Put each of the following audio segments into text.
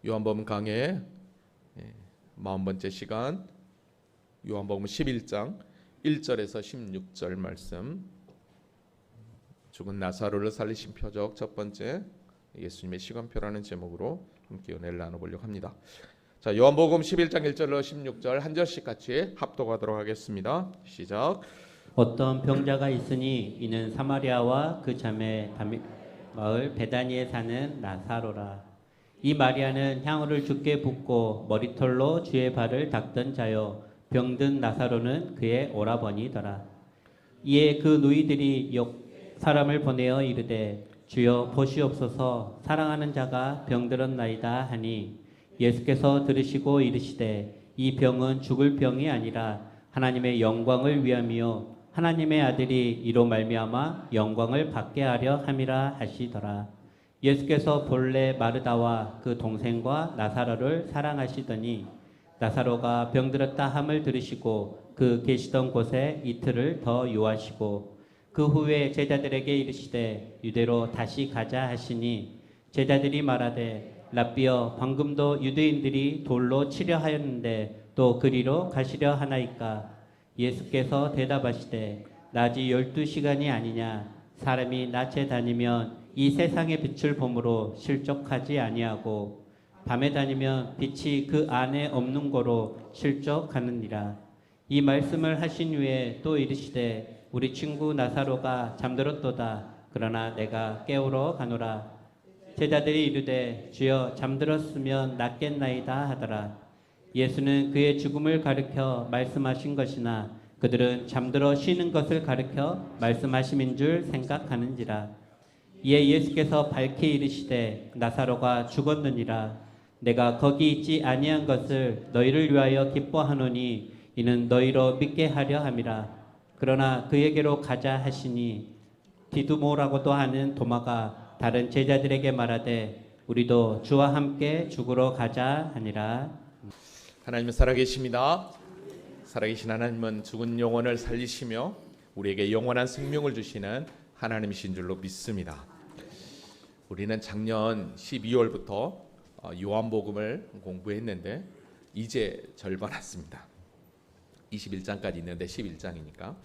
요한복음 강해 40번째 시간, 요한복음 11장 1절에서 16절 말씀, 죽은 나사로를 살리신 표적 첫 번째, 예수님의 시간표라는 제목으로 함께 은혜를 나눠보려고 합니다. 자, 요한복음 11장 1절로 16절 한 절씩 같이 합독하도록 하겠습니다. 시작. 어떤 병자가 있으니 이는 사마리아와 그 자매 마을 베다니에 사는 나사로라. 이 마리아는 향유를 주께 붓고 머리털로 주의 발을 닦던 자요, 병든 나사로는 그의 오라버니더라. 이에 그 누이들이 사람을 보내어 이르되 주여 보시옵소서, 사랑하는 자가 병들었나이다 하니, 예수께서 들으시고 이르시되 이 병은 죽을 병이 아니라 하나님의 영광을 위함이요 하나님의 아들이 이로 말미암아 영광을 받게 하려 함이라 하시더라. 예수께서 본래 마르다와 그 동생과 나사로를 사랑하시더니 나사로가 병들었다 함을 들으시고 그 계시던 곳에 이틀을 더 유하시고, 그 후에 제자들에게 이르시되 유대로 다시 가자 하시니, 제자들이 말하되 랍비여, 방금도 유대인들이 돌로 치려 하였는데 또 그리로 가시려 하나이까? 예수께서 대답하시되 낮이 12시간이 아니냐? 사람이 낮에 다니면 이 세상의 빛을 보므로 실족하지 아니하고 밤에 다니면 빛이 그 안에 없는 거로 실족하느니라. 이 말씀을 하신 후에 또 이르시되 우리 친구 나사로가 잠들었도다. 그러나 내가 깨우러 가노라. 제자들이 이르되 주여, 잠들었으면 낫겠나이다 하더라. 예수는 그의 죽음을 가리켜 말씀하신 것이나 그들은 잠들어 쉬는 것을 가리켜 말씀하심인 줄 생각하는지라. 이에 예수께서 밝히 이르시되 나사로가 죽었느니라. 내가 거기 있지 아니한 것을 너희를 위하여 기뻐하노니 이는 너희로 믿게 하려 함이라. 그러나 그에게로 가자 하시니 디두모라고도 하는 도마가 다른 제자들에게 말하되 우리도 주와 함께 죽으러 가자 하니라. 하나님은 살아계십니다. 살아계신 하나님은 죽은 영혼을 살리시며 우리에게 영원한 생명을 주시는 하나님이신 줄로 믿습니다. 우리는 작년 12월부터 요한복음을 공부했는데 이제 절반 왔습니다. 21장까지 있는데 11장이니까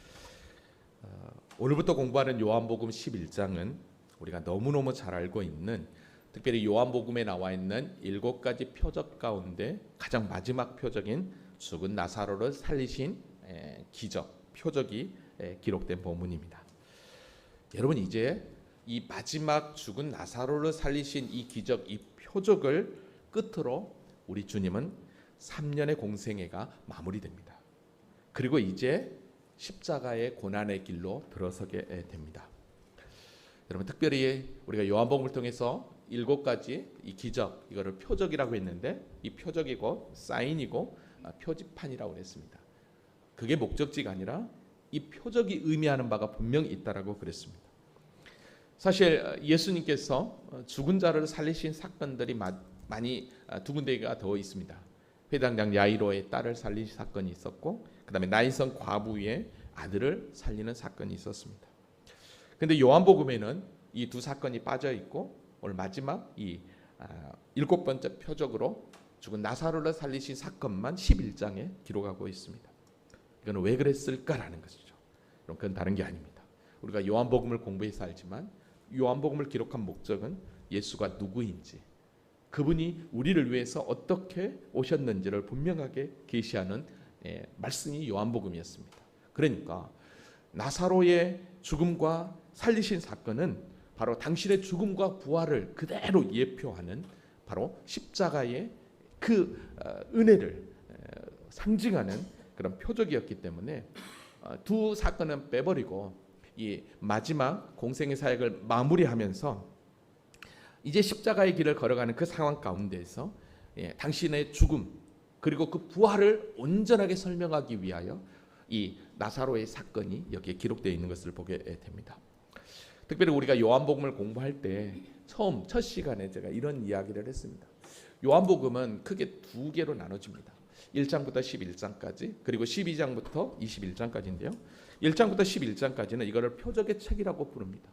오늘부터 공부하는 요한복음 11장은 우리가 너무너무 잘 알고 있는, 특별히 요한복음에 나와 있는 7가지 표적 가운데 가장 마지막 표적인 죽은 나사로를 살리신 기적, 표적이 기록된 본문입니다. 여러분, 이제 이 마지막 죽은 나사로를 살리신 이 기적, 이 표적을 끝으로 우리 주님은 3년의 공생애가 마무리됩니다. 그리고 이제 십자가의 고난의 길로 들어서게 됩니다. 여러분, 특별히 우리가 요한복음을 통해서 7가지 이 기적, 이거를 표적이라고 했는데 이 표적이고 사인이고 표지판이라고 했습니다. 그게 목적지가 아니라 이 표적이 의미하는 바가 분명히 있다라고 그랬습니다. 사실 예수님께서 죽은 자를 살리신 사건들이 많이 두 군데가 더 있습니다. 회당장 야이로의 딸을 살리신 사건이 있었고, 그 다음에 나인성 과부의 아들을 살리는 사건이 있었습니다. 그런데 요한복음에는 이 두 사건이 빠져 있고, 오늘 마지막 이 7번째 표적으로 죽은 나사로를 살리신 사건만 11장에 기록하고 있습니다. 이건 왜 그랬을까라는 것이죠. 그건 다른 게 아닙니다. 우리가 요한복음을 공부해서 알지만 요한복음을 기록한 목적은 예수가 누구인지, 그분이 우리를 위해서 어떻게 오셨는지를 분명하게 계시하는 말씀이 요한복음이었습니다. 그러니까 나사로의 죽음과 살리신 사건은 바로 당신의 죽음과 부활을 그대로 예표하는 바로 십자가의 그 은혜를 상징하는 그런 표적이었기 때문에 두 사건은 빼버리고 이 마지막 공생의 사역을 마무리하면서 이제 십자가의 길을 걸어가는 그 상황 가운데에서 당신의 죽음 그리고 그 부활을 온전하게 설명하기 위하여 이 나사로의 사건이 여기에 기록되어 있는 것을 보게 됩니다. 특별히 우리가 요한복음을 공부할 때 첫 시간에 제가 이런 이야기를 했습니다. 요한복음은 크게 두 개로 나눠집니다. 1장부터 11장까지, 그리고 12장부터 21장까지인데요. 1장부터 11장까지는 이거를 표적의 책이라고 부릅니다.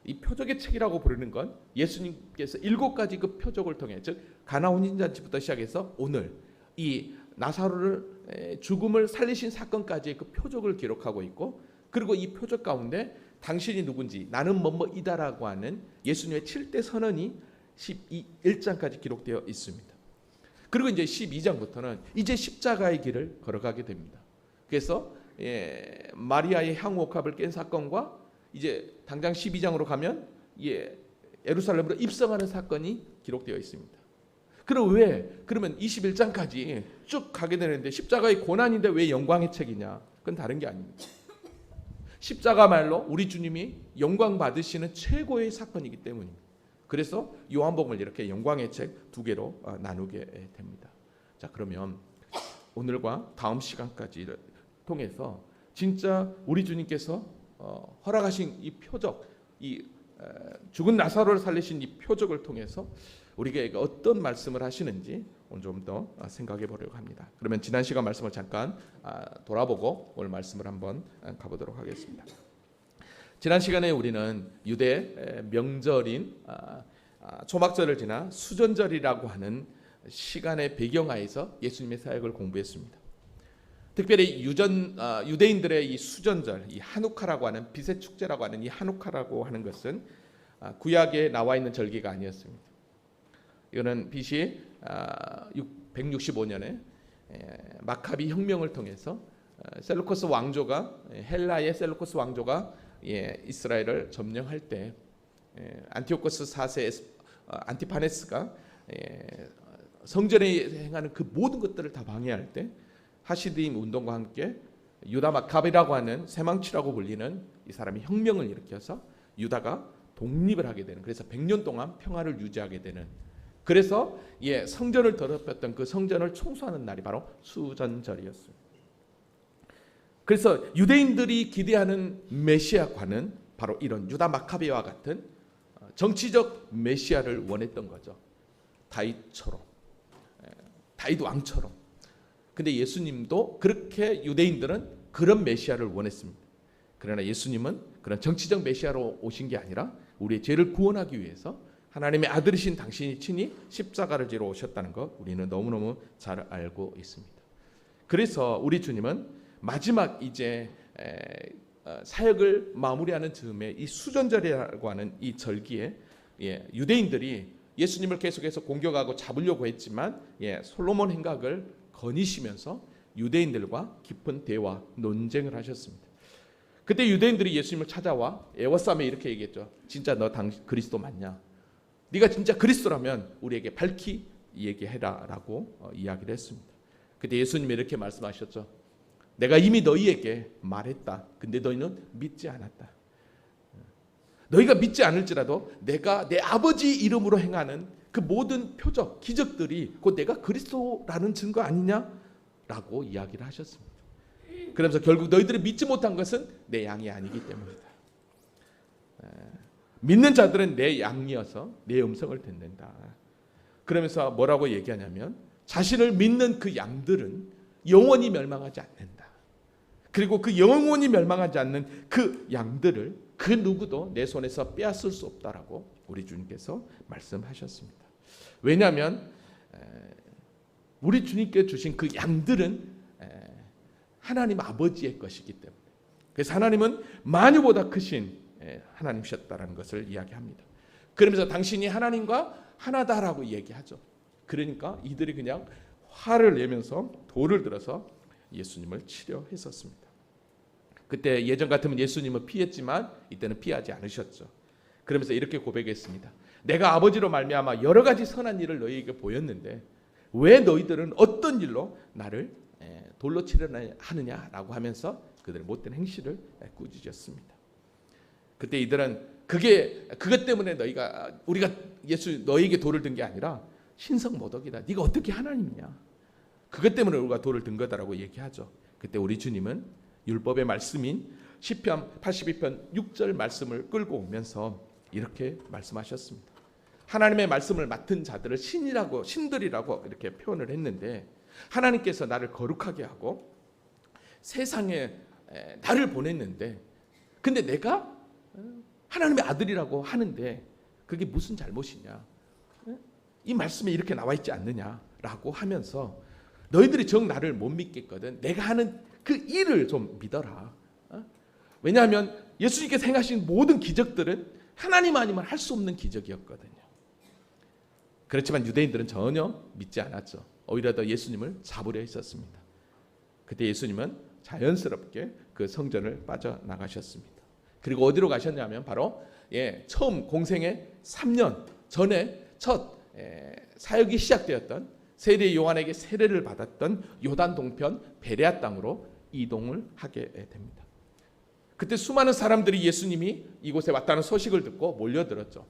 이 표적의 책이라고 부르는 건 예수님께서 7가지 그 표적을 통해, 즉 가나 혼인잔치부터 시작해서 오늘 이 나사로를 죽음을 살리신 사건까지의 그 표적을 기록하고 있고, 그리고 이 표적 가운데 당신이 누군지 나는 뭐뭐이다라고 하는 예수님의 7대 선언이 1장까지 기록되어 있습니다. 그리고 이제 12장부터는 이제 십자가의 길을 걸어가게 됩니다. 그래서 마리아의 향옥합을 깬 사건과 이제 당장 12장으로 가면 예루살렘으로 입성하는 사건이 기록되어 있습니다. 그럼 그러면 21장까지 쭉 가게 되는데 십자가의 고난인데 왜 영광의 책이냐? 그건 다른 게 아닙니다. 십자가 말로 우리 주님이 영광 받으시는 최고의 사건이기 때문입니다. 그래서 요한복음을 이렇게 영광의 책 2개로 나누게 됩니다. 자, 그러면 오늘과 다음 시간까지 통해서 진짜 우리 주님께서 허락하신 이 표적, 이 죽은 나사로를 살리신 이 표적을 통해서 우리에게 어떤 말씀을 하시는지 오늘 좀 더 생각해 보려고 합니다. 그러면 지난 시간 말씀을 잠깐 돌아보고 오늘 말씀을 한번 가보도록 하겠습니다. 지난 시간에 우리는 유대 명절인 초막절을 지나 수전절이라고 하는 시간의 배경하에서 예수님의 사역을 공부했습니다. 특별히 유대인들의 이 수전절, 이 하누카라고 하는 빛의 축제라고 하는 이 하누카라고 하는 것은 구약에 나와 있는 절기가 아니었습니다. 이거는 BC 165년에 마카비 혁명을 통해서 셀루코스 왕조가, 헬라의 셀루코스 왕조가 이스라엘을 점령할 때 안티오코스 4세 안티파네스가 성전에 행하는 그 모든 것들을 다 방해할 때 하시드임 운동과 함께 유다 마카비라고 하는 새망치라고 불리는 이 사람이 혁명을 일으켜서 유다가 독립을 하게 되는, 그래서 100년 동안 평화를 유지하게 되는, 그래서 성전을 더럽혔던 그 성전을 청소하는 날이 바로 수전절이었습니다. 그래서 유대인들이 기대하는 메시아관은 바로 이런 유다 마카베와 같은 정치적 메시아를 원했던 거죠. 다윗처럼, 다윗 왕처럼. 근데 예수님도 그렇게 유대인들은 그런 메시아를 원했습니다. 그러나 예수님은 그런 정치적 메시아로 오신 게 아니라 우리의 죄를 구원하기 위해서 하나님의 아들이신 당신이 친히 십자가를 지러 오셨다는 것 우리는 너무너무 잘 알고 있습니다. 그래서 우리 주님은 마지막 이제 사역을 마무리하는 즈음에 이 수전절이라고 하는 이 절기에 유대인들이 예수님을 계속해서 공격하고 잡으려고 했지만 솔로몬 행각을 거니시면서 유대인들과 깊은 대화, 논쟁을 하셨습니다. 그때 유대인들이 예수님을 찾아와 에워싸며 이렇게 얘기했죠. 진짜 너 그리스도 맞냐? 네가 진짜 그리스도라면 우리에게 밝히 얘기해라라고 이야기를 했습니다. 그때 예수님이 이렇게 말씀하셨죠. 내가 이미 너희에게 말했다. 근데 너희는 믿지 않았다. 너희가 믿지 않을지라도 내가 내 아버지 이름으로 행하는 그 모든 표적, 기적들이 곧 내가 그리스도라는 증거 아니냐라고 이야기를 하셨습니다. 그러면서 결국 너희들이 믿지 못한 것은 내 양이 아니기 때문이다. 믿는 자들은 내 양이어서 내 음성을 듣는다. 그러면서 뭐라고 얘기하냐면 자신을 믿는 그 양들은 영원히 멸망하지 않는다. 그리고 그 영원히 멸망하지 않는 그 양들을 그 누구도 내 손에서 빼앗을 수 없다라고 우리 주님께서 말씀하셨습니다. 왜냐하면 우리 주님께 주신 그 양들은 하나님 아버지의 것이기 때문에, 그래서 하나님은 만유보다 크신 하나님이셨다라는 것을 이야기합니다. 그러면서 당신이 하나님과 하나다라고 얘기하죠. 그러니까 이들이 그냥 화를 내면서 돌을 들어서 예수님을 치려 했었습니다. 그때 예전 같으면 예수님은 피했지만 이때는 피하지 않으셨죠. 그러면서 이렇게 고백했습니다. 내가 아버지로 말미암아 여러 가지 선한 일을 너희에게 보였는데 왜 너희들은 어떤 일로 나를 돌로 치려 하느냐라고 하면서 그들의 못된 행실을 꾸짖었습니다. 그때 이들은 그것 때문에 우리가 너희에게 돌을 든 게 아니라 신성모독이다. 네가 어떻게 하나님이냐? 그것 때문에 우리가 돌을 든 거다라고 얘기하죠. 그때 우리 주님은 율법의 말씀인 시편 82편 6절 말씀을 끌고 오면서 이렇게 말씀하셨습니다. 하나님의 말씀을 맡은 자들을 신들이라고 이렇게 표현을 했는데, 하나님께서 나를 거룩하게 하고 세상에 나를 보냈는데, 근데 내가 하나님의 아들이라고 하는데 그게 무슨 잘못이냐? 이 말씀에 이렇게 나와 있지 않느냐라고 하면서 너희들이 정 나를 못 믿겠거든. 내가 하는 그 일을 좀 믿어라. 왜냐하면 예수님께서 행하신 모든 기적들은 하나님 아니면 할 수 없는 기적이었거든요. 그렇지만 유대인들은 전혀 믿지 않았죠. 오히려 더 예수님을 잡으려 했었습니다. 그때 예수님은 자연스럽게 그 성전을 빠져나가셨습니다. 그리고 어디로 가셨냐면 바로 처음 공생의 3년 전에 첫 사역이 시작되었던 세례 요한에게 세례를 받았던 요단 동편 베레아 땅으로 이동을 하게 됩니다. 그때 수많은 사람들이 예수님이 이곳에 왔다는 소식을 듣고 몰려들었죠.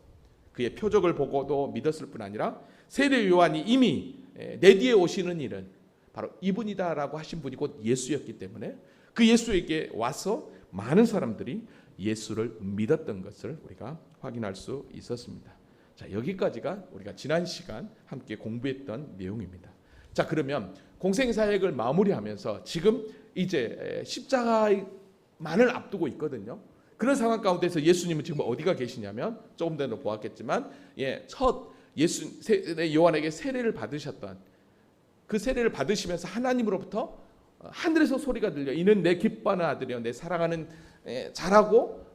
그의 표적을 보고도 믿었을 뿐 아니라 세례 요한이 이미 내 뒤에 오시는 이는 바로 이분이다라고 하신 분이 곧 예수였기 때문에 그 예수에게 와서 많은 사람들이 예수를 믿었던 것을 우리가 확인할 수 있었습니다. 자, 여기까지가 우리가 지난 시간 함께 공부했던 내용입니다. 자, 그러면 공생사역을 마무리하면서 지금 이제 십자가만을 앞두고 있거든요. 그런 상황 가운데서 예수님은 지금 어디가 계시냐면 조금 전에 보았겠지만 첫 요한에게 세례를 받으셨던 그 세례를 받으시면서 하나님으로부터 하늘에서 소리가 들려 이는 내 기뻐하는 아들이요 내 사랑하는 자라고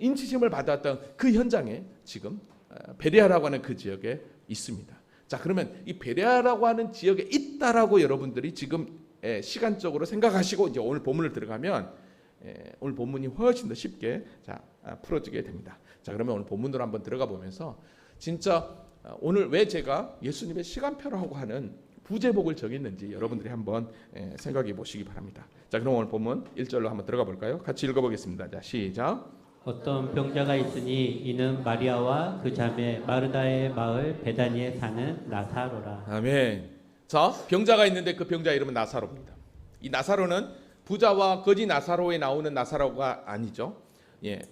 인치심을 받았던 그 현장에 지금 베레아라고 하는 그 지역에 있습니다. 자, 그러면 이 베레아라고 하는 지역에 있다라고 여러분들이 지금 시간적으로 생각하시고 이제 오늘 본문을 들어가면 오늘 본문이 훨씬 더 쉽게 풀어지게 됩니다. 자, 그러면 오늘 본문으로 한번 들어가 보면서 진짜 오늘 왜 제가 예수님의 시간표라고 하는 부제목을 정했는지 여러분들이 한번 생각해 보시기 바랍니다. 자, 그럼 오늘 본문 1절로 한번 들어가 볼까요? 같이 읽어보겠습니다. 자, 시작. 어떤 병자가 있으니 이는 마리아와 그 자매 마르다의 마을 베다니에 사는 나사로라. 아멘. 자, 병자가 있는데 그 병자 이름은 나사로입니다. 이 나사로는 부자와 거지 나사로에 나오는 나사로가 아니죠.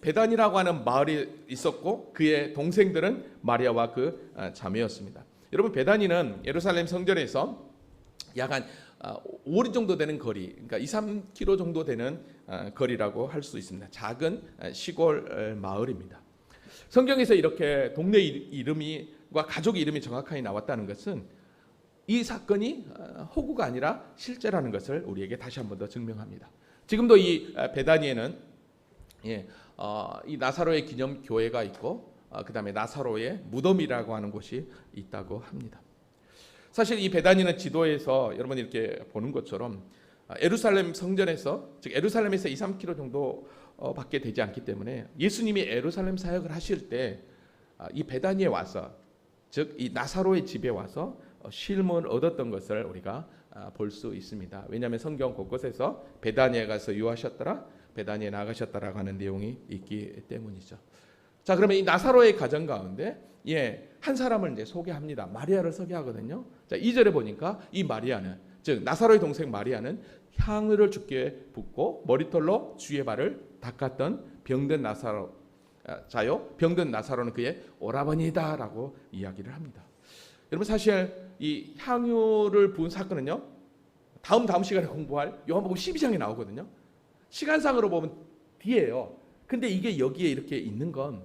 베단이라고 하는 마을이 있었고 그의 동생들은 마리아와 그 자매였습니다. 여러분, 베다니는 예루살렘 성전에서 약 한 5리 정도 되는 거리, 그러니까 2-3km 정도 되는 거리라고 할 수 있습니다. 작은 시골 마을입니다. 성경에서 이렇게 동네 이름과 가족 이름이 정확하게 나왔다는 것은 이 사건이 호구가 아니라 실제라는 것을 우리에게 다시 한 번 더 증명합니다. 지금도 이 베다니에는 이 나사로의 기념 교회가 있고 그 다음에 나사로의 무덤이라고 하는 곳이 있다고 합니다. 사실 이 베다니는 지도에서 여러분이 이렇게 보는 것처럼 예루살렘 성전에서 즉 예루살렘에서 2-3km 정도 밖에 되지 않기 때문에 예수님이 예루살렘 사역을 하실 때 이 베다니에 와서 즉 이 나사로의 집에 와서 쉼을 얻었던 것을 우리가 볼 수 있습니다. 왜냐하면 성경 곳곳에서 베다니에 가서 유하셨더라, 베다니에 나가셨더라고 하는 내용이 있기 때문이죠. 자, 그러면 이 나사로의 가정 가운데 한 사람을 이제 소개합니다. 마리아를 소개하거든요. 자, 2절에 보니까 이 마리아는 즉 나사로의 동생 마리아는 향유를 주께 붓고 머리털로 주의 발을 닦았던 병든 나사로 자요. 병든 나사로는 그의 오라버니다라고 이야기를 합니다. 여러분, 사실 이 향유를 부은 사건은요. 다음 시간에 공부할 요한복음 12장에 나오거든요. 시간상으로 보면 뒤에요. 근데 이게 여기에 이렇게 있는 건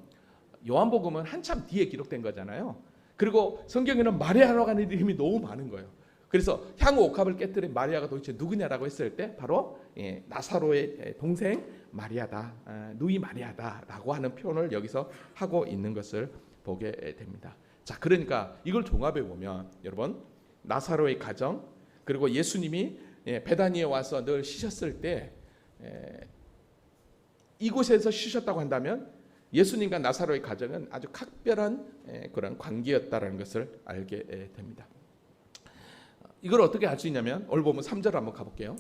요한복음은 한참 뒤에 기록된 거잖아요. 그리고 성경에는 마리아라고 하는 이름이 너무 많은 거예요. 그래서 향후 옥합을 깨뜨린 마리아가 도대체 누구냐라고 했을 때 바로 나사로의 동생 마리아다, 누이 마리아다라고 하는 표현을 여기서 하고 있는 것을 보게 됩니다. 자, 그러니까 이걸 종합해 보면 여러분, 나사로의 가정 그리고 예수님이 베다니에 와서 늘 쉬셨을 때 이곳에서 쉬셨다고 한다면 예수님과 나사로의 가정은 아주 각별한 그런 관계였다라는 것을 알게 됩니다. 이걸 어떻게 알 수 있냐면 오늘 보면 3절 한번 가볼게요.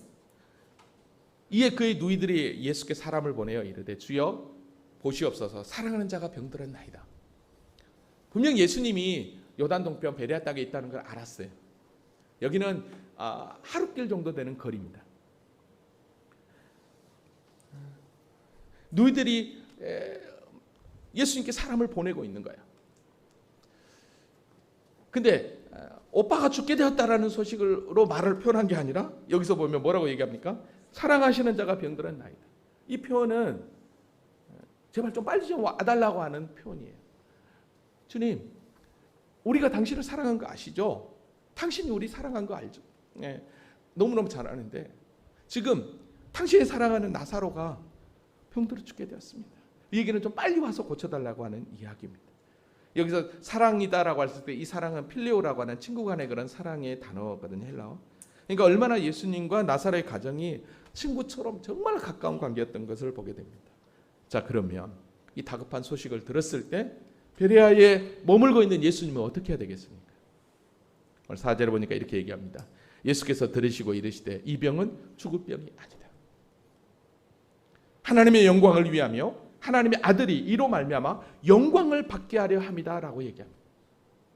이에 그의 누이들이 예수께 사람을 보내어 이르되 주여 보시옵소서 사랑하는 자가 병들었나이다. 분명 예수님이 요단 동편 베레아 땅에 있다는 걸 알았어요. 여기는 하룻길 정도 되는 거리입니다. 누이들이 예수님께 사람을 보내고 있는 거예요. 근데 오빠가 죽게 되었다라는 소식으로 말을 표현한 게 아니라 여기서 보면 뭐라고 얘기합니까? 사랑하시는 자가 병들었나이다. 이 표현은 제발 좀 빨리 좀 와달라고 하는 표현이에요. 주님, 우리가 당신을 사랑한 거 아시죠? 당신이 우리 사랑한 거 알죠? 예, 너무너무 잘 아는데 지금 당신이 사랑하는 나사로가 병들어 죽게 되었습니다. 이 얘기는 좀 빨리 와서 고쳐달라고 하는 이야기입니다. 여기서 사랑이다라고 했을 때 이 사랑은 필레오라고 하는 친구 간의 그런 사랑의 단어거든요, 헬라어. 그러니까 얼마나 예수님과 나사로의 가정이 친구처럼 정말 가까운 관계였던 것을 보게 됩니다. 자, 그러면 이 다급한 소식을 들었을 때 베레아에 머물고 있는 예수님은 어떻게 해야 되겠습니까? 오늘 4절에 보니까 이렇게 얘기합니다. 예수께서 들으시고 이르시되 이 병은 죽을 병이 아니다. 하나님의 영광을 위하며 하나님의 아들이 이로 말미암아 영광을 받게 하려 함이다라고 얘기합니다.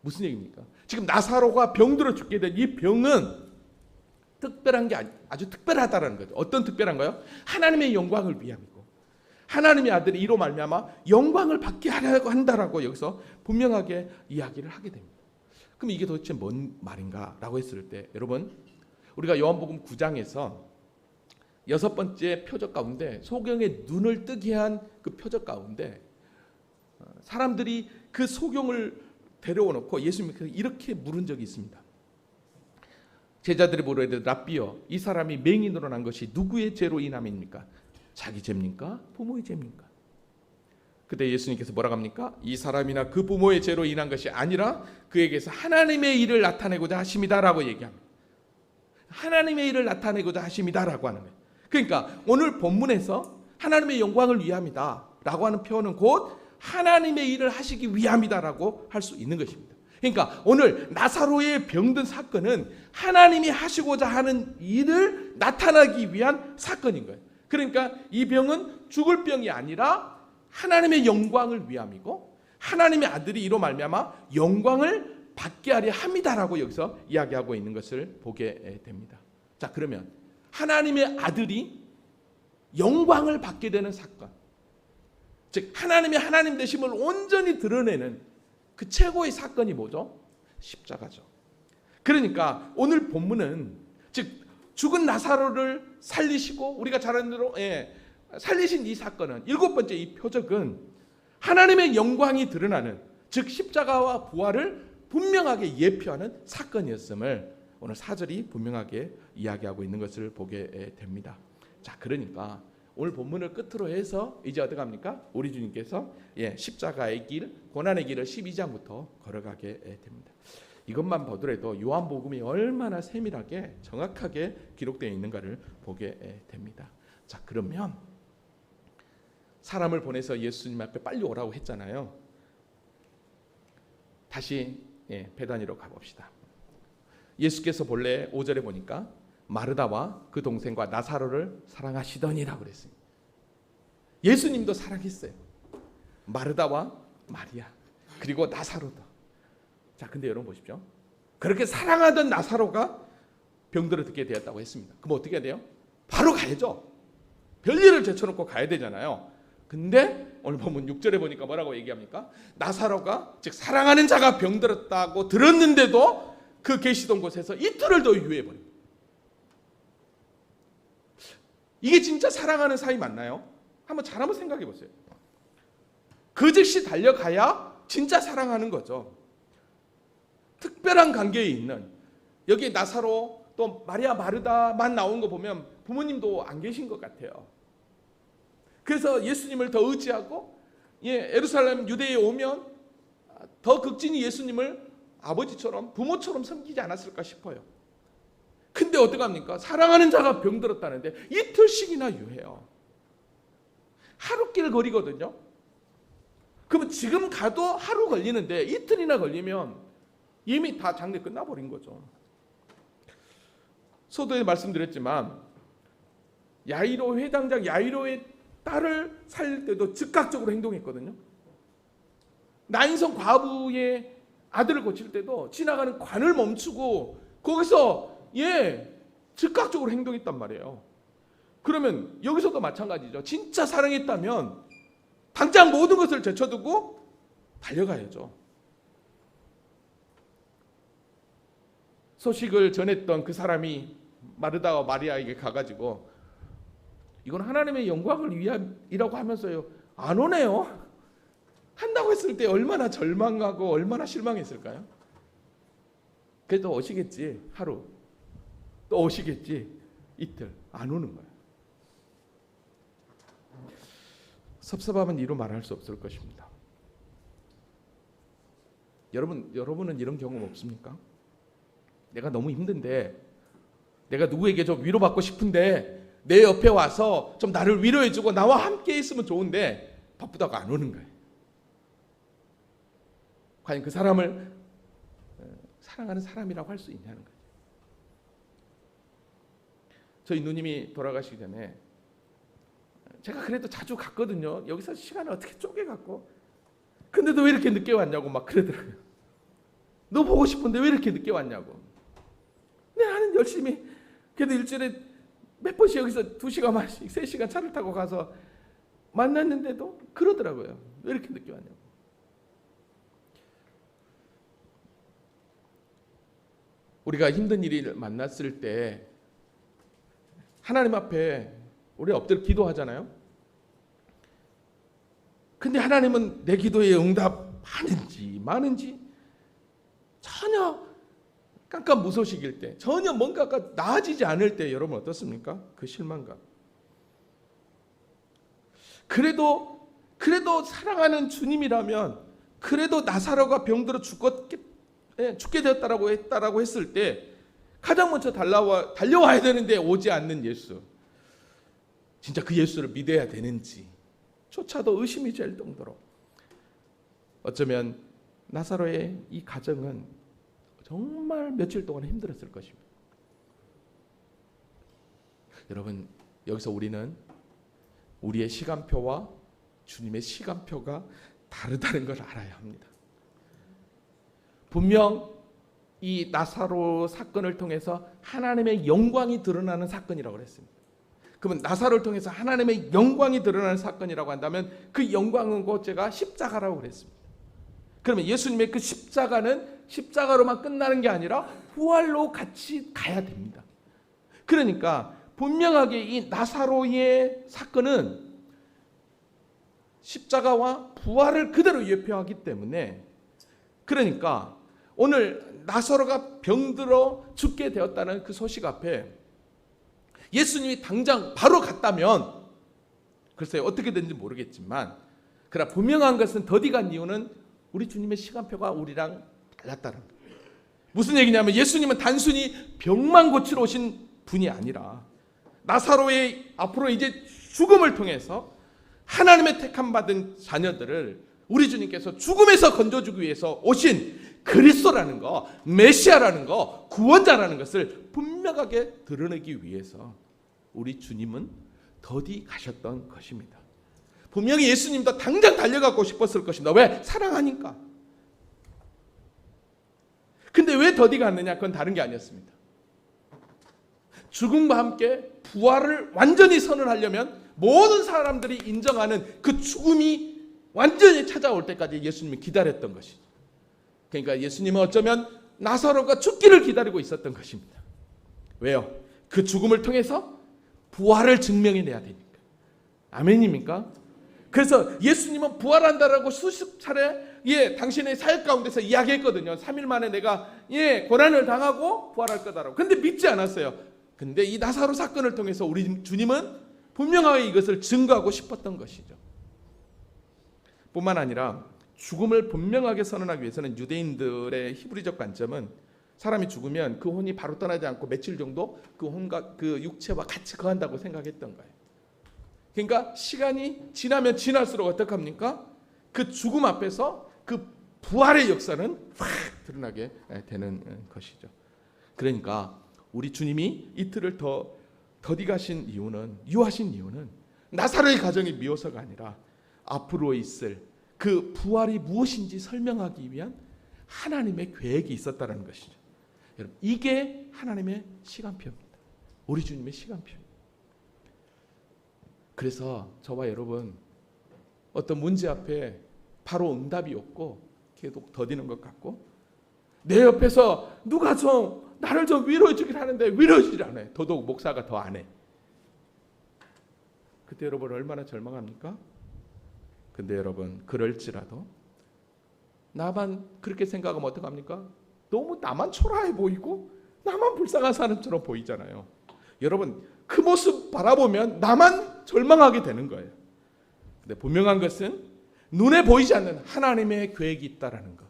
무슨 얘기입니까? 지금 나사로가 병들어 죽게 된 이 병은 특별한 게 아주 특별하다라는 거죠. 어떤 특별한가요? 하나님의 영광을 위함이고 하나님의 아들이 이로 말미암아 영광을 받게 하려고 한다라고 여기서 분명하게 이야기를 하게 됩니다. 그럼 이게 도대체 뭔 말인가라고 했을 때 여러분 우리가 요한복음 9장에서 6번째 표적 가운데 소경의 눈을 뜨게 한 그 표적 가운데 사람들이 그 소경을 데려오 놓고 예수님께서 이렇게 물은 적이 있습니다. 제자들이 물으되 랍비여 이 사람이 맹인으로 난 것이 누구의 죄로 인함입니까? 자기 죄입니까? 부모의 죄입니까? 그때 예수님께서 뭐라고 합니까? 이 사람이나 그 부모의 죄로 인한 것이 아니라 그에게서 하나님의 일을 나타내고자 하심이다라고 얘기합니다. 하나님의 일을 나타내고자 하심이다라고 하는 거예요. 그러니까 오늘 본문에서 하나님의 영광을 위함이다라고 하는 표현은 곧 하나님의 일을 하시기 위함이다라고 할 수 있는 것입니다. 그러니까 오늘 나사로의 병든 사건은 하나님이 하시고자 하는 일을 나타나기 위한 사건인 거예요. 그러니까 이 병은 죽을 병이 아니라 하나님의 영광을 위함이고 하나님의 아들이 이로 말미암아 영광을 받게 하려 함이다라고 여기서 이야기하고 있는 것을 보게 됩니다. 자, 그러면 하나님의 아들이 영광을 받게 되는 사건, 즉 하나님의 하나님 되심을 온전히 드러내는 그 최고의 사건이 뭐죠? 십자가죠. 그러니까 오늘 본문은 즉 죽은 나사로를 살리시고 우리가 잘 아는 대로 살리신 이 사건은 7번째 이 표적은 하나님의 영광이 드러나는 즉 십자가와 부활을 분명하게 예표하는 사건이었음을 오늘 4절이 분명하게 이야기하고 있는 것을 보게 됩니다. 자, 그러니까 오늘 본문을 끝으로 해서 이제 어떻게 합니까? 우리 주님께서 십자가의 길, 고난의 길을 12장부터 걸어가게 됩니다. 이것만 보더라도 요한복음이 얼마나 세밀하게 정확하게 기록되어 있는가를 보게 됩니다. 자, 그러면 사람을 보내서 예수님 앞에 빨리 오라고 했잖아요. 다시 베다니로 가봅시다. 예수께서 본래 5절에 보니까 마르다와 그 동생과 나사로를 사랑하시더니라고 그랬습니다. 예수님도 사랑했어요. 마르다와 마리아 그리고 나사로도. 자, 근데 여러분 보십시오. 그렇게 사랑하던 나사로가 병들어 듣게 되었다고 했습니다. 그럼 어떻게 해야 돼요? 바로 가야죠. 별일을 제쳐놓고 가야 되잖아요. 근데 오늘 보면 6절에 보니까 뭐라고 얘기합니까? 나사로가 즉 사랑하는 자가 병들었다고 들었는데도 그 계시던 곳에서 이틀을 더 유해버립니다. 이게 진짜 사랑하는 사이 맞나요? 한번 생각해 보세요. 그 즉시 달려가야 진짜 사랑하는 거죠. 특별한 관계에 있는 여기 나사로 또 마리아 마르다만 나온 거 보면 부모님도 안 계신 것 같아요. 그래서 예수님을 더 의지하고 예루살렘 유대에 오면 더 극진히 예수님을 아버지처럼 부모처럼 섬기지 않았을까 싶어요. 근데 어떡합니까? 사랑하는 자가 병들었다는데 이틀씩이나 유해요. 하루길 거리거든요. 그러면 지금 가도 하루 걸리는데 이틀이나 걸리면 이미 다 장례 끝나버린 거죠. 서두에 말씀드렸지만 야이로 회당장 야이로의 딸을 살릴 때도 즉각적으로 행동했거든요. 나인성 과부의 아들을 고칠 때도 지나가는 관을 멈추고 거기서 즉각적으로 행동했단 말이에요. 그러면 여기서도 마찬가지죠. 진짜 사랑했다면 당장 모든 것을 제쳐두고 달려가야죠. 소식을 전했던 그 사람이 마르다와 마리아에게 가가지고 이건 하나님의 영광을 위함이라고 하면서요. 안 오네요. 한다고 했을 때 얼마나 절망하고 얼마나 실망했을까요? 그래도 오시겠지 하루, 또 오시겠지 이틀, 안 오는 거예요. 섭섭함은 이루 말할 수 없을 것입니다. 여러분은 이런 경험 없습니까? 내가 너무 힘든데, 내가 누구에게 좀 위로받고 싶은데 내 옆에 와서 좀 나를 위로해주고 나와 함께 있으면 좋은데 바쁘다고 안 오는 거예요. 과연 그 사람을 사랑하는 사람이라고 할 수 있냐는 거예요. 저희 누님이 돌아가시기 전에 제가 그래도 자주 갔거든요. 여기서 시간을 어떻게 쪼개갖고. 근데 너 왜 이렇게 늦게 왔냐고 막 그러더라고요. 너 보고 싶은데 왜 이렇게 늦게 왔냐고. 근데 나는 열심히 그래도 일주일에 몇 번씩 여기서 2시간만씩 3시간 차를 타고 가서 만났는데도 그러더라고요. 왜 이렇게 늦게 왔냐고. 우리가 힘든 일을 만났을 때 하나님 앞에 우리 엎드려 기도하잖아요. 근데 하나님은 내 기도에 응답하는지 마는지 전혀 깜깜무소식일 때, 전혀 뭔가가 나아지지 않을 때 여러분 어떻습니까? 그 실망감. 그래도 사랑하는 주님이라면, 그래도 나사로가 병들어 죽게 되었다라고 했을 때 가장 먼저 달려와야 되는데 오지 않는 예수, 진짜 그 예수를 믿어야 되는지 조차도 의심이 될 정도로 어쩌면 나사로의 이 가정은 정말 며칠 동안 힘들었을 것입니다. 여러분, 여기서 우리는 우리의 시간표와 주님의 시간표가 다르다는 걸 알아야 합니다. 분명 이 나사로 사건을 통해서 하나님의 영광이 드러나는 사건이라고 그랬습니다. 그러면 나사로를 통해서 하나님의 영광이 드러나는 사건이라고 한다면 그 영광은 곧 제가 십자가라고 그랬습니다. 그러면 예수님의 그 십자가는 십자가로만 끝나는 게 아니라 부활로 같이 가야 됩니다. 그러니까 분명하게 이 나사로의 사건은 십자가와 부활을 그대로 예표하기 때문에, 그러니까 오늘 나사로가 병들어 죽게 되었다는 그 소식 앞에 예수님이 당장 바로 갔다면, 글쎄요 어떻게 됐는지 모르겠지만, 그러나 분명한 것은 더디 간 이유는 우리 주님의 시간표가 우리랑 달랐다는 거예요. 무슨 얘기냐면 예수님은 단순히 병만 고치러 오신 분이 아니라 나사로의 앞으로 이제 죽음을 통해서 하나님의 택함 받은 자녀들을 우리 주님께서 죽음에서 건져주기 위해서 오신 그리스도라는 거, 메시아라는 거, 구원자라는 것을 분명하게 드러내기 위해서 우리 주님은 더디 가셨던 것입니다. 분명히 예수님도 당장 달려가고 싶었을 것입니다. 왜? 사랑하니까. 근데 왜 더디 갔느냐? 그건 다른 게 아니었습니다. 죽음과 함께 부활을 완전히 선언하려면 모든 사람들이 인정하는 그 죽음이 완전히 찾아올 때까지 예수님이 기다렸던 것이죠. 그러니까 예수님은 어쩌면 나사로가 죽기를 기다리고 있었던 것입니다. 왜요? 그 죽음을 통해서 부활을 증명해내야 되니까. 아멘입니까? 그래서 예수님은 부활한다라고 수십 차례 당신의 사역 가운데서 이야기했거든요. 3일 만에 내가 고난을 당하고 부활할 거다라고. 근데 믿지 않았어요. 근데 이 나사로 사건을 통해서 우리 주님은 분명하게 이것을 증거하고 싶었던 것이죠. 뿐만 아니라 죽음을 분명하게 선언하기 위해서는 유대인들의 히브리적 관점은 사람이 죽으면 그 혼이 바로 떠나지 않고 며칠 정도 그 혼과 그 육체와 같이 거한다고 생각했던 거예요. 그러니까 시간이 지나면 지날수록 어떡합니까? 그 죽음 앞에서 그 부활의 역사는 확 드러나게 되는 것이죠. 그러니까 우리 주님이 이틀을 더디 가신 이유는, 유하신 이유는 나사로의 가정이 미워서가 아니라 앞으로 있을 그 부활이 무엇인지 설명하기 위한 하나님의 계획이 있었다는 것이죠. 여러분, 이게 하나님의 시간표입니다. 우리 주님의 시간표입니다. 그래서 저와 여러분 어떤 문제 앞에 바로 응답이 없고 계속 더디는 것 같고, 내 옆에서 누가 좀 나를 좀 위로해 주긴 하는데 위로해주질 않아요. 더더욱 목사가 더 안 해. 그때 여러분 얼마나 절망합니까? 근데 여러분, 그럴지라도 나만 그렇게 생각하면 어떡합니까? 너무 나만 초라해 보이고 나만 불쌍한 사람처럼 보이잖아요. 여러분, 그 모습 바라보면 나만 절망하게 되는 거예요. 근데 분명한 것은 눈에 보이지 않는 하나님의 계획이 있다라는 것,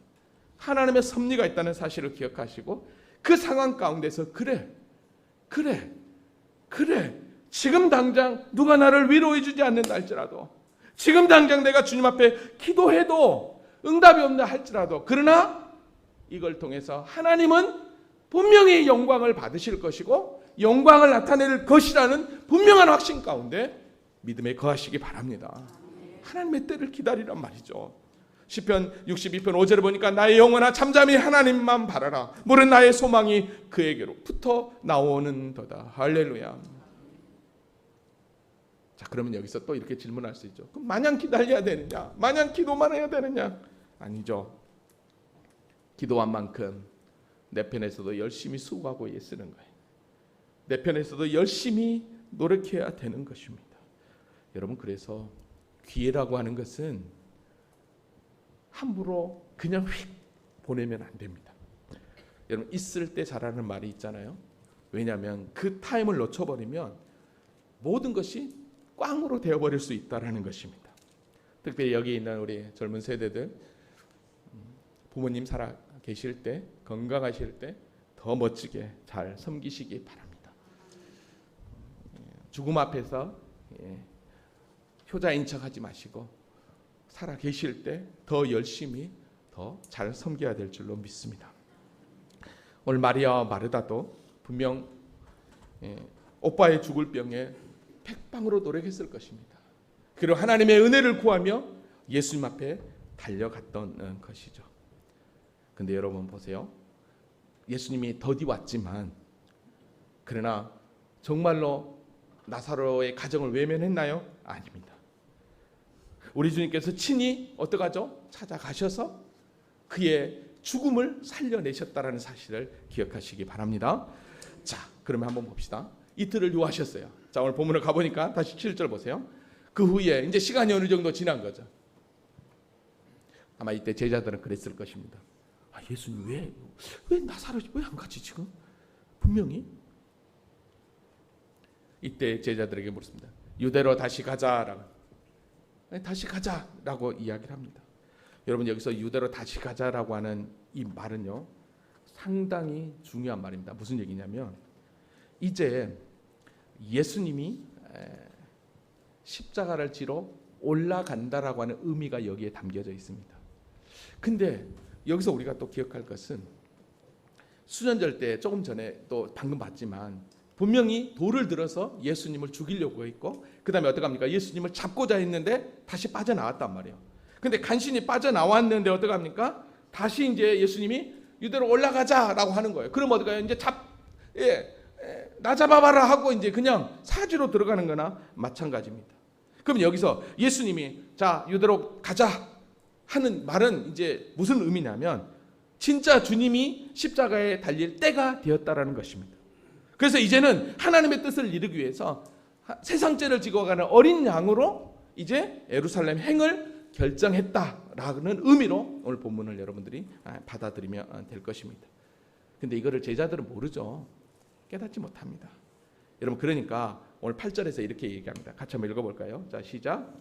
하나님의 섭리가 있다는 사실을 기억하시고 그 상황 가운데서 그래 지금 당장 누가 나를 위로해 주지 않는다 할지라도, 지금 당장 내가 주님 앞에 기도해도 응답이 없나 할지라도, 그러나 이걸 통해서 하나님은 분명히 영광을 받으실 것이고 영광을 나타낼 것이라는 분명한 확신 가운데 믿음에 거하시기 바랍니다. 하나님의 때를 기다리란 말이죠. 시편 62편 5절에 보니까 나의 영혼아 잠잠히 하나님만 바라라. 모든 나의 소망이 그에게로부터 나오는도다. 할렐루야. 자, 그러면 여기서 또 이렇게 질문할 수 있죠. 그럼 마냥 기다려야 되느냐? 마냥 기도만 해야 되느냐? 아니죠. 기도한 만큼 내 편에서도 열심히 수고하고 애쓰는 거예요. 내 편에서도 열심히 노력해야 되는 것입니다. 여러분, 그래서 기회라고 하는 것은 함부로 그냥 휙 보내면 안 됩니다. 여러분, 있을 때 잘하는 말이 있잖아요. 왜냐하면 그 타임을 놓쳐버리면 모든 것이 꽝으로 되어버릴 수 있다는 것입니다. 특별히 여기 있는 우리 젊은 세대들, 부모님 살아 계실 때, 건강하실 때 더 멋지게 잘 섬기시기 바랍니다. 죽음 앞에서 효자인 척하지 마시고 살아 계실 때 더 열심히 더 잘 섬겨야 될 줄로 믿습니다. 오늘 마리아와 마르다도 분명 오빠의 죽을 병에 백방으로 노력했을 것입니다. 그리고 하나님의 은혜를 구하며 예수님 앞에 달려갔던 것이죠. 근데 여러분 보세요. 예수님이 더디 왔지만 그러나 정말로 나사로의 가정을 외면했나요? 아닙니다. 우리 주님께서 친히 어떡하죠? 찾아가셔서 그의 죽음을 살려내셨다는 사실을 기억하시기 바랍니다. 자, 그러면 한번 봅시다. 이틀을 요하셨어요. 자, 오늘 본문을 가보니까 다시 7절 보세요. 그 후에 이제 시간이 어느 정도 지난 거죠. 아마 이때 제자들은 그랬을 것입니다. 아, 예수님 왜 나사렛 왜 안 가지 지금? 분명히 이때 제자들에게 물었습니다. 유대로 다시 가자라고. 다시 가자라고 이야기를 합니다. 여러분, 여기서 유대로 다시 가자라고 하는 이 말은요, 상당히 중요한 말입니다. 무슨 얘기냐면 이제 예수님이 십자가를 지러 올라간다라고 하는 의미가 여기에 담겨져 있습니다. 근데 여기서 우리가 또 기억할 것은 수년절 때 조금 전에 또 방금 봤지만 분명히 돌을 들어서 예수님을 죽이려고 했고 그 다음에 어떡합니까? 예수님을 잡고자 했는데 다시 빠져나왔단 말이에요. 근데 간신히 빠져나왔는데 어떡합니까? 다시 이제 예수님이 유대로 올라가자라고 하는 거예요. 그럼 어떡해요? 이제 나 잡아봐라 하고 이제 그냥 사지로 들어가는 거나 마찬가지입니다. 그럼 여기서 예수님이 자 유대로 가자 하는 말은 이제 무슨 의미냐면 진짜 주님이 십자가에 달릴 때가 되었다라는 것입니다. 그래서 이제는 하나님의 뜻을 이루기 위해서 세상 죄를 지고 가는 어린 양으로 이제 예루살렘 행을 결정했다라는 의미로 오늘 본문을 여러분들이 받아들이면 될 것입니다. 근데 이거를 제자들은 모르죠. 깨닫지 못합니다. 여러분, 그러니까 오늘 8절에서 이렇게 얘기합니다. 같이 한번 읽어볼까요? 자, 시작.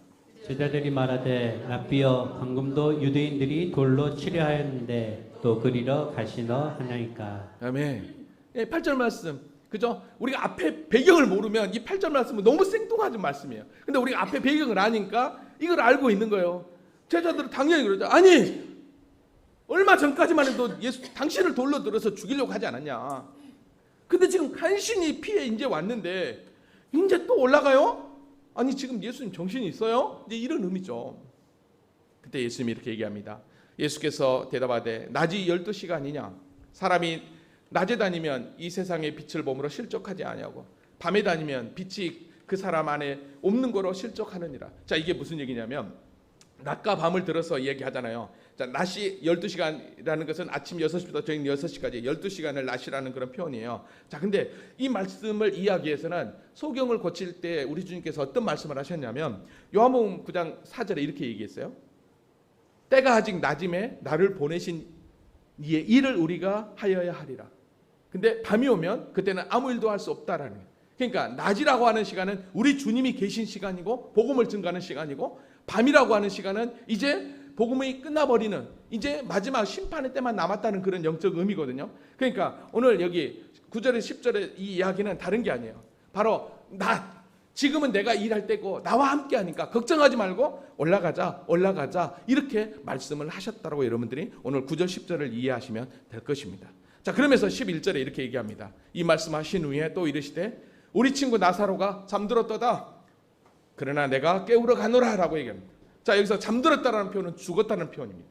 제자들이 말하되 라삐여 방금도 유대인들이 돌로 치려 하였는데 또 그리러 가시너 하나이까. 아멘. 8절 말씀, 그죠? 우리가 앞에 배경을 모르면 이 8절 말씀은 너무 생뚱한 말씀이에요. 근데 우리가 앞에 배경을 아니까 이걸 알고 있는 거예요. 제자들은 당연히 그러죠. 아니, 얼마 전까지만 해도 당신을 돌로 들어서 죽이려고 하지 않았냐. 근데 지금 간신히 피해 이제 왔는데 이제 또 올라가요? 아니, 지금 예수님 정신이 있어요? 이제 이런 의미죠. 그때 예수님이 이렇게 얘기합니다. 예수께서 대답하되 낮이 12시가 아니냐? 사람이 낮에 다니면 이 세상의 빛을 보므로 실족하지 아니하고 밤에 다니면 빛이 그 사람 안에 없는 거로 실족하느니라. 자, 이게 무슨 얘기냐면 낮과 밤을 들어서 얘기하잖아요. 자, 낮이 12시간이라는 것은 아침 6시부터 저녁 6시까지 12시간을 낮이라는 그런 표현이에요. 자, 근데 이 말씀을 이해하기 위해서는 소경을 고칠 때 우리 주님께서 어떤 말씀을 하셨냐면 요한복음 9장 4절에 이렇게 얘기했어요. 때가 아직 낮임에 나를 보내신 이의 일을 우리가 하여야 하리라. 근데 밤이 오면 그때는 아무 일도 할 수 없다라는 거예요. 그러니까 낮이라고 하는 시간은 우리 주님이 계신 시간이고 복음을 증거하는 시간이고, 밤이라고 하는 시간은 이제 복음이 끝나버리는 이제 마지막 심판의 때만 남았다는 그런 영적 의미거든요. 그러니까 오늘 여기 9절에 10절에 이 이야기는 다른 게 아니에요. 바로 지금은 내가 일할 때고 나와 함께 하니까 걱정하지 말고 올라가자 이렇게 말씀을 하셨다고 여러분들이 오늘 9절 10절을 이해하시면 될 것입니다. 자, 그러면서 11절에 이렇게 얘기합니다. 이 말씀하신 후에 또 이르시되 우리 친구 나사로가 잠들었도다. 그러나 내가 깨우러 가노라 라고 얘기합니다. 자, 여기서 잠들었다라는 표현은 죽었다는 표현입니다.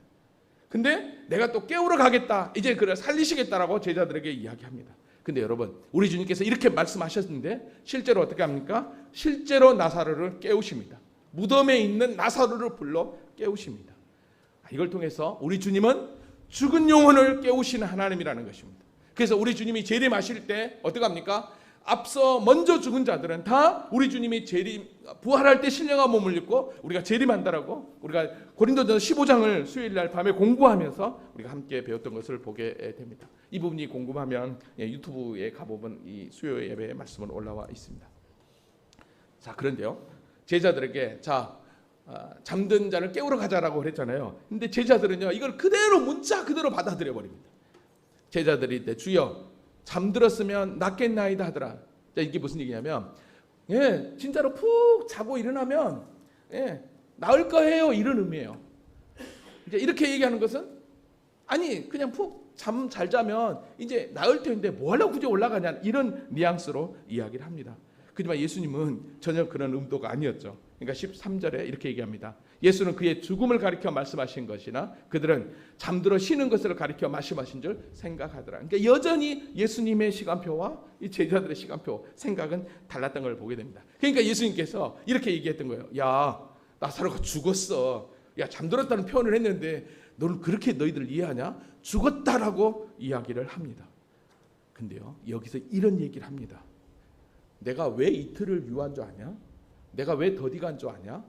근데 내가 또 깨우러 가겠다, 이제 그를 살리시겠다라고 제자들에게 이야기합니다. 근데 여러분, 우리 주님께서 이렇게 말씀하셨는데 실제로 어떻게 합니까? 실제로 나사로를 깨우십니다. 무덤에 있는 나사로를 불러 깨우십니다. 이걸 통해서 우리 주님은 죽은 영혼을 깨우시는 하나님이라는 것입니다. 그래서 우리 주님이 재림하실 때 어떻게 합니까? 앞서 먼저 죽은 자들은 다 우리 주님이 부활할 때 신령한 몸을 입고 우리가 재림한다라고 우리가 고린도전서 15장을 수요일날 밤에 공부하면서 우리가 함께 배웠던 것을 보게 됩니다. 이 부분이 궁금하면 유튜브에 가보면 이 수요 예배의 말씀은 올라와 있습니다. 자, 그런데요, 제자들에게 잠든 자를 깨우러 가자라고 그랬잖아요. 근데 제자들은요 이걸 그대로 문자 그대로 받아들여 버립니다. 제자들이 이때 주여 잠들었으면 낫겠나이다 하더라. 자, 이게 무슨 얘기냐면 진짜로 푹 자고 일어나면 나을 거예요, 이런 의미예요. 이제 이렇게 얘기하는 것은 아니 그냥 푹 잠 잘 자면 이제 나을 텐데 뭐 하려고 굳이 올라가냐, 이런 뉘앙스로 이야기를 합니다. 하지만 예수님은 전혀 그런 의도가 아니었죠. 그러니까 13절에 이렇게 얘기합니다. 예수는 그의 죽음을 가리켜 말씀하신 것이나 그들은 잠들어 쉬는 것을 가리켜 말씀하신 줄 생각하더라. 그러니까 여전히 예수님의 시간표와 이 제자들의 시간표 생각은 달랐던 걸 보게 됩니다. 그러니까 예수님께서 이렇게 얘기했던 거예요. 야, 나사로가 죽었어. 야, 잠들었다는 표현을 했는데 너는 그렇게 너희들 이해하냐? 죽었다라고 이야기를 합니다. 근데요, 여기서 이런 얘기를 합니다. 내가 왜 이틀을 유한 줄 아냐? 내가 왜 더디 간 줄 아냐?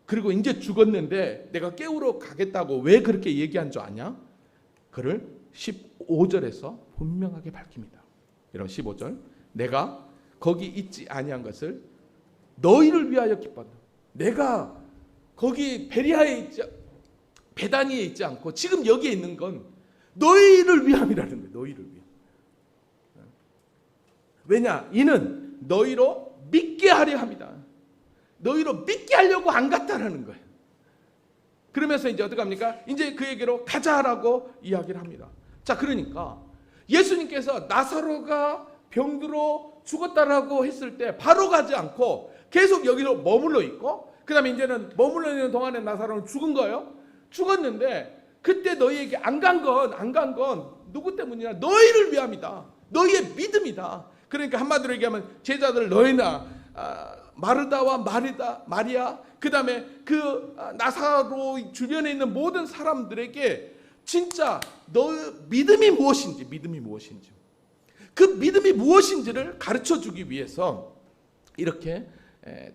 그리고 이제 죽었는데 내가 깨우러 가겠다고 왜 그렇게 얘기한 줄 아냐? 그를 15절에서 분명하게 밝힙니다. 여러분, 15절, 내가 거기 있지 아니한 것을 너희를 위하여 기뻐한다. 내가 거기 베다니에 있지 않고 지금 여기에 있는 건 너희를 위함이라는 거예요. 너희를 위함. 왜냐? 이는 너희로 믿게 하려 합니다. 너희로 믿게 하려고 안 갔다라는 거예요. 그러면서 이제 어떻게 합니까? 이제 그에게로 가자라고 이야기를 합니다. 자, 그러니까 예수님께서 나사로가 병들어 죽었다라고 했을 때 바로 가지 않고 계속 여기로 머물러 있고, 그 다음에 이제는 머물러 있는 동안에 나사로는 죽은 거예요. 죽었는데 그때 너희에게 안 간 건 누구 때문이냐? 너희를 위함이다. 너희의 믿음이다. 그러니까 한마디로 얘기하면 제자들 너희나 마르다와 마리아, 그 다음에 그 나사로 주변에 있는 모든 사람들에게 진짜 너의 믿음이 무엇인지 그 믿음이 무엇인지를 가르쳐 주기 위해서 이렇게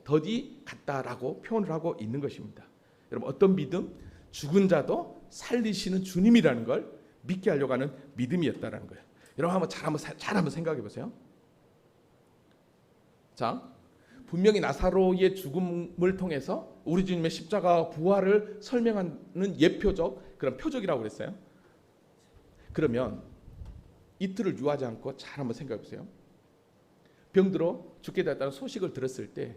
더디 갔다라고 표현을 하고 있는 것입니다. 여러분, 어떤 믿음? 죽은 자도 살리시는 주님이라는 걸 믿게 하려고 하는 믿음이었다라는 거예요. 여러분, 잘 한번 생각해 보세요. 자, 분명히 나사로의 죽음을 통해서 우리 주님의 십자가 부활을 설명하는 예표적 그런 표적이라고 그랬어요. 그러면 이틀을 유하지 않고 잘 한번 생각해 보세요. 병들어 죽게 됐다는 소식을 들었을 때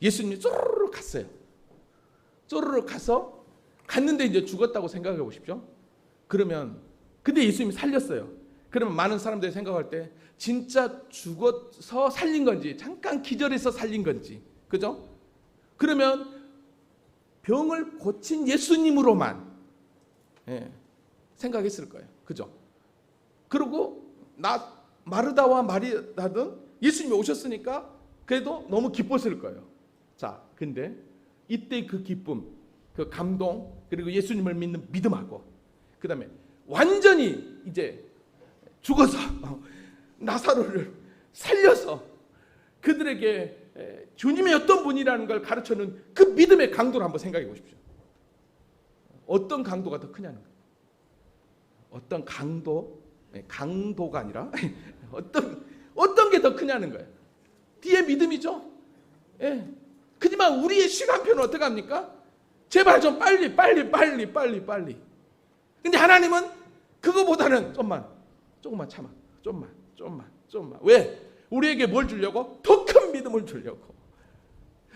예수님이 쪼르르 갔어요. 쪼르르 가서 갔는데 이제 죽었다고 생각해 보십시오. 그러면 근데 예수님이 살렸어요. 그러면 많은 사람들이 생각할 때 진짜 죽어서 살린 건지 잠깐 기절해서 살린 건지, 그죠? 그러면 병을 고친 예수님으로만 생각했을 거예요. 그죠? 그리고 마르다와 마리아든 예수님이 오셨으니까 그래도 너무 기뻤을 거예요. 자, 근데 이때 그 기쁨, 그 감동, 그리고 예수님을 믿는 믿음하고, 그 다음에 완전히 이제 죽어서 나사로를 살려서 그들에게 주님이 어떤 분이라는 걸 가르쳐는 그 믿음의 강도를 한번 생각해 보십시오. 어떤 강도가 더 크냐는 거예요. 어떤 강도가 아니라 어떤 게 더 크냐는 거예요. 뒤에 믿음이죠. 예. 그지만 우리의 시간표는 어떻게 합니까? 제발 좀 빨리. 근데 하나님은 그거보다는 조금만 참아. 좀만. 왜? 우리에게 뭘 주려고? 더 큰 믿음을 주려고.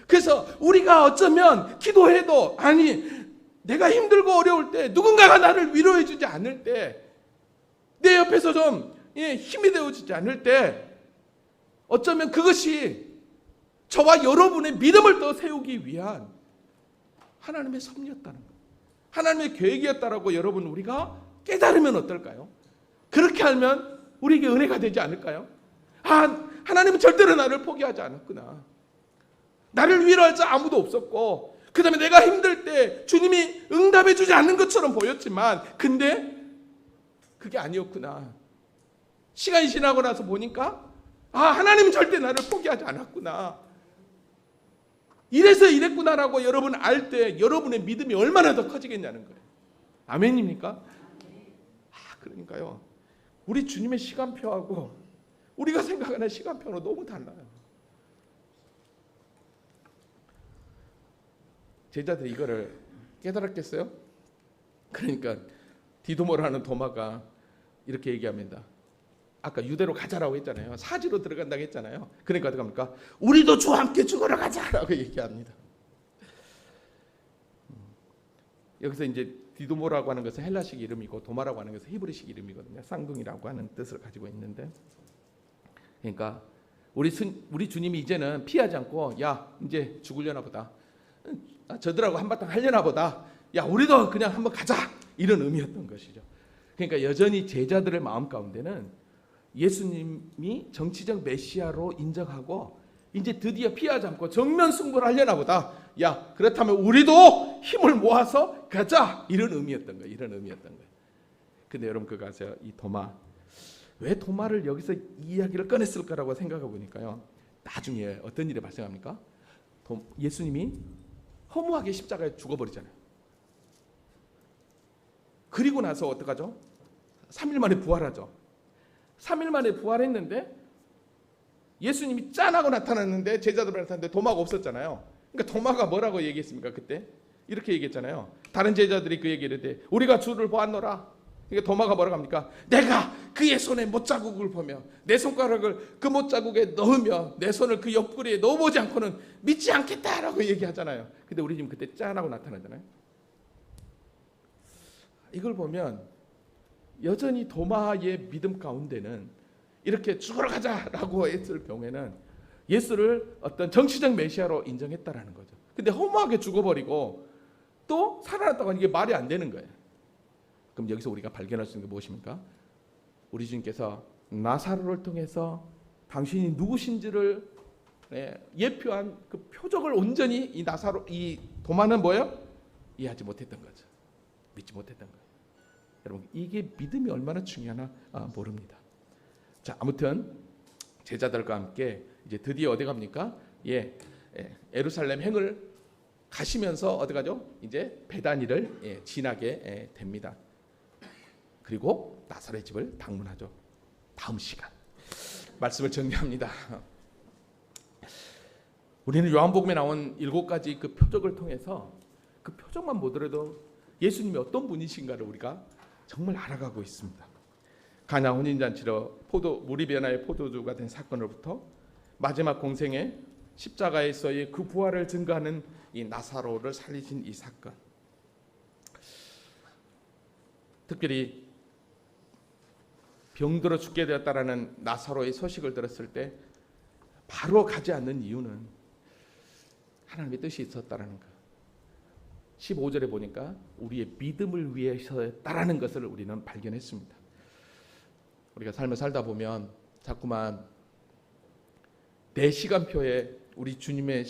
그래서 우리가 어쩌면 기도해도, 아니 내가 힘들고 어려울 때, 누군가가 나를 위로해 주지 않을 때, 내 옆에서 좀 힘이 되어주지 않을 때, 어쩌면 그것이 저와 여러분의 믿음을 더 세우기 위한 하나님의 섭리였다는 거예요. 하나님의 계획이었다라고 여러분 우리가 깨달으면 어떨까요? 그렇게 하면 우리에게 은혜가 되지 않을까요? 하나님은 절대로 나를 포기하지 않았구나. 나를 위로할 자 아무도 없었고, 그 다음에 내가 힘들 때 주님이 응답해 주지 않는 것처럼 보였지만, 근데 그게 아니었구나. 시간이 지나고 나서 보니까 하나님은 절대 나를 포기하지 않았구나. 이래서 이랬구나라고 여러분 알 때 여러분의 믿음이 얼마나 더 커지겠냐는 거예요. 아멘입니까? 그러니까요, 우리 주님의 시간표하고 우리가 생각하는 시간표는 너무 달라요. 제자들이 이거를 깨달았겠어요? 그러니까 디도모라는 도마가 이렇게 얘기합니다. 아까 유대로 가자라고 했잖아요. 사지로 들어간다고 했잖아요. 그러니까 어떻게 합니까? 우리도 주와 함께 죽으러 가자라고 얘기합니다. 여기서 이제 디도모라고 하는 것은 헬라식 이름이고, 도마라고 하는 것은 히브리식 이름이거든요. 쌍둥이라고 하는 뜻을 가지고 있는데, 그러니까 우리 주님이 이제는 피하지 않고, 야 이제 죽으려나 보다, 저들하고 한바탕 하려나 보다, 야 우리도 그냥 한번 가자, 이런 의미였던 것이죠. 그러니까 여전히 제자들의 마음 가운데는 예수님이 정치적 메시아로 인정하고, 이제 드디어 피하지 않고 정면 승부를 하려나 보다, 야 그렇다면 우리도 힘을 모아서 가자, 이런 의미였던 거예요. 근데 여러분 그거 아세요? 이 도마, 왜 도마를 여기서 이 이야기를 꺼냈을까라고 생각해 보니까요, 나중에 어떤 일이 발생합니까? 예수님이 허무하게 십자가에 죽어버리잖아요. 그리고 나서 어떡하죠? 3일 만에 부활하죠. 3일 만에 부활했는데 예수님이 짠하고 나타났는데, 제자들 나타났는데 도마가 없었잖아요. 그러니까 도마가 뭐라고 얘기했습니까? 그때 이렇게 얘기했잖아요. 다른 제자들이 그 얘기를 했는데, 우리가 주를 보았노라. 그러니까 도마가 뭐라고 합니까? 내가 그의 손에 못자국을 보며 내 손가락을 그 못자국에 넣으며 내 손을 그 옆구리에 넣어보지 않고는 믿지 않겠다라고 얘기하잖아요. 근데 우리 지금 그때 짠하고 나타나잖아요. 이걸 보면 여전히 도마의 믿음 가운데는 이렇게 죽으러 가자라고 했을 경우에는 예수를 어떤 정치적 메시아로 인정했다라는 거죠. 근데 허무하게 죽어버리고 또 살아났다고 하는 게 말이 안 되는 거예요. 그럼 여기서 우리가 발견할 수 있는 게 무엇입니까? 우리 주님께서 나사로를 통해서 당신이 누구신지를 예표한 그 표적을 온전히 이 도마는 뭐예요? 이해하지 못했던 거죠. 믿지 못했던 거예요. 여러분 이게 믿음이 얼마나 중요하나 모릅니다. 자, 아무튼 제자들과 함께 이제 드디어 어디 갑니까? 예루살렘 행을 가시면서 어디 가죠? 이제 베다니를 지나게 됩니다. 그리고 나사로의 집을 방문하죠. 다음 시간 말씀을 정리합니다. 우리는 요한복음에 나온 7가지 그 표적을 통해서 그 표적만 보더라도 예수님이 어떤 분이신가를 우리가 정말 알아가고 있습니다. 가나 혼인잔치로 물이 변화의 포도주가 된 사건으로부터 마지막 공생의 십자가에서의 그 부활을 증거하는 이 나사로를 살리신 이 사건, 특별히 병들어 죽게 되었다라는 나사로의 소식을 들었을 때 바로 가지 않는 이유는 하나님의 뜻이 있었다라는 것. 15절에 보니까 우리의 믿음을 위해서였다라는 것을 우리는 발견했습니다. 우리가 삶을 살다 보면 자꾸만 내 시간표에 우리 주님의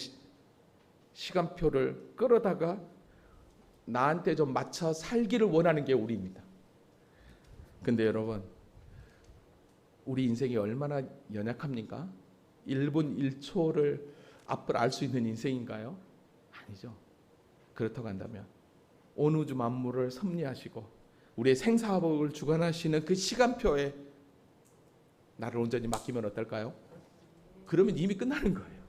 시간표를 끌어다가 나한테 좀 맞춰 살기를 원하는 게 우리입니다. 근데 여러분, 우리 인생이 얼마나 연약합니까? 1분 1초를 앞을 알 수 있는 인생인가요? 아니죠. 그렇다고 한다면 온 우주 만물을 섭리하시고 우리의 생사복을 주관하시는 그 시간표에 나를 온전히 맡기면 어떨까요? 그러면 이미 끝나는 거예요.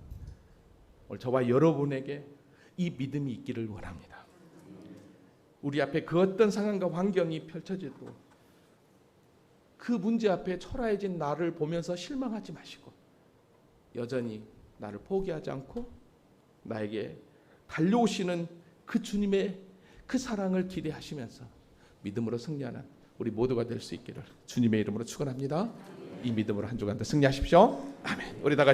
오늘 저와 여러분에게 이 믿음이 있기를 원합니다. 우리 앞에 그 어떤 상황과 환경이 펼쳐져도 그 문제 앞에 초라해진 나를 보면서 실망하지 마시고 여전히 나를 포기하지 않고 나에게 달려오시는 그 주님의 그 사랑을 기대하시면서 믿음으로 승리하는 우리 모두가 될 수 있기를 주님의 이름으로 축원합니다. 이 믿음으로 한 주간 더 승리하십시오. 아멘. 우리 다 같이